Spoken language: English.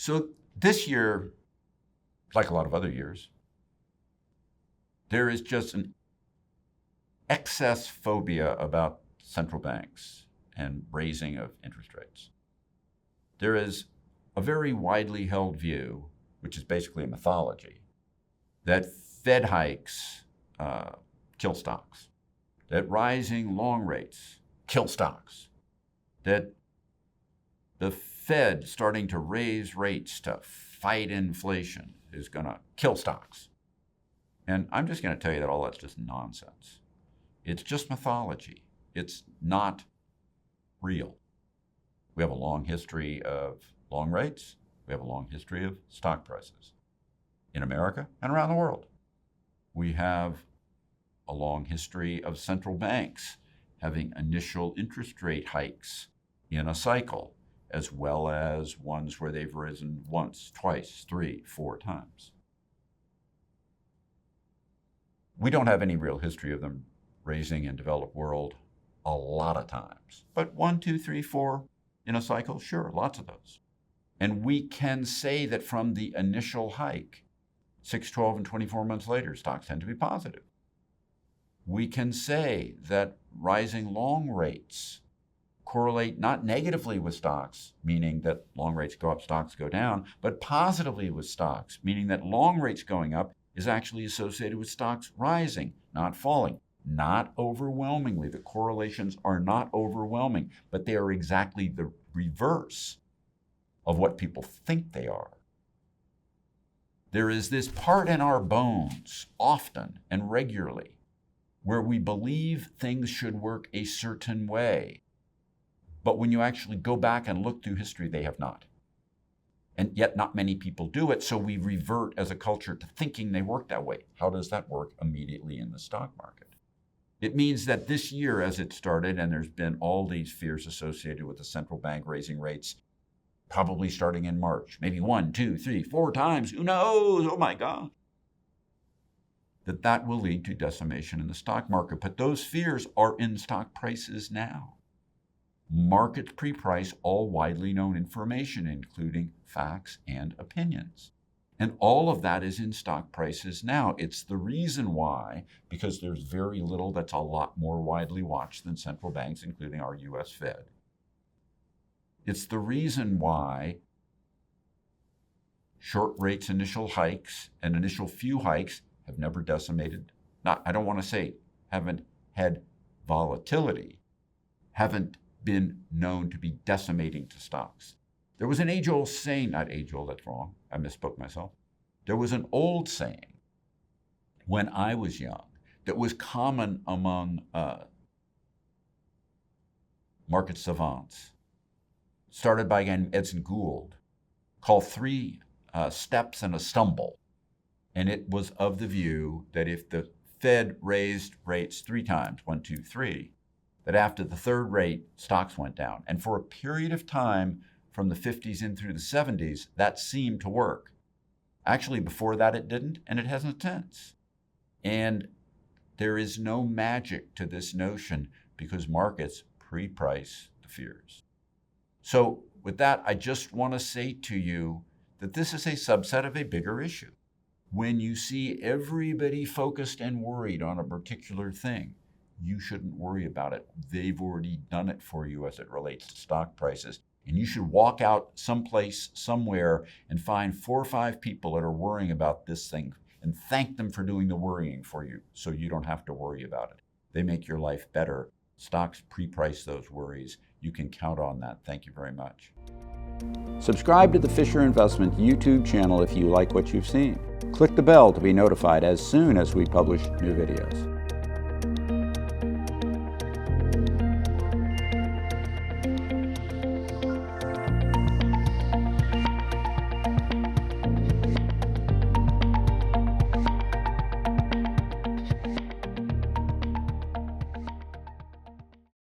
So this year, like a lot of other years, there is just an excess phobia about central banks and raising of interest rates. There is a very widely held view, which is basically a mythology, that Fed hikes kill stocks, that rising long rates kill stocks, that the Fed starting to raise rates to fight inflation is going to kill stocks. And I'm just going to tell you that all that's just nonsense. It's just mythology. It's not real. We have a long history of long rates. We have a long history of stock prices in America and around the world. We have a long history of central banks having initial interest rate hikes in a cycle, as well as ones where they've risen once, twice, 3, 4 times. We don't have any real history of them raising in developed world a lot of times. But 1, 2, 3, 4 in a cycle, sure, lots of those. And we can say that from the initial hike, 6, 12, and 24 months later, stocks tend to be positive. We can say that rising long rates correlate not negatively with stocks, meaning that long rates go up, stocks go down, but positively with stocks, meaning that long rates going up is actually associated with stocks rising, not falling. Not overwhelmingly. The correlations are not overwhelming, but they are exactly the reverse of what people think they are. There is this part in our bones, often and regularly, where we believe things should work a certain way. But when you actually go back and look through history, they have not. And yet not many people do it, so we revert as a culture to thinking they work that way. How does that work immediately in the stock market? It means that this year, as it started, and there's been all these fears associated with the central bank raising rates, probably starting in March, maybe 1, 2, 3, 4 times, who knows, oh my God, that will lead to decimation in the stock market. But those fears are in stock prices now. Markets pre-price all widely known information, including facts and opinions. And all of that is in stock prices now. It's the reason why, because there's very little that's a lot more widely watched than central banks, including our U.S. Fed. It's the reason why short rates initial hikes and initial few hikes have never decimated, I don't want to say haven't had volatility, haven't been known to be decimating to stocks. There was an age-old saying, not age-old, that's wrong, I misspoke myself. There was an old saying when I was young that was common among market savants, started by Edson Gould, called 3 steps and a stumble. And it was of the view that if the Fed raised rates 3 times, 1, 2, 3, that after the third rate, stocks went down. And for a period of time, from the 50s in through the 70s, that seemed to work. Actually, before that it didn't, and it hasn't since. And there is no magic to this notion because markets pre-price the fears. So with that, I just want to say to you that this is a subset of a bigger issue. When you see everybody focused and worried on a particular thing, you shouldn't worry about it. They've already done it for you as it relates to stock prices. And you should walk out someplace, somewhere, and find 4 or 5 people that are worrying about this thing and thank them for doing the worrying for you so you don't have to worry about it. They make your life better. Stocks pre-price those worries. You can count on that. Thank you very much. Subscribe to the Fisher Investment YouTube channel if you like what you've seen. Click the bell to be notified as soon as we publish new videos.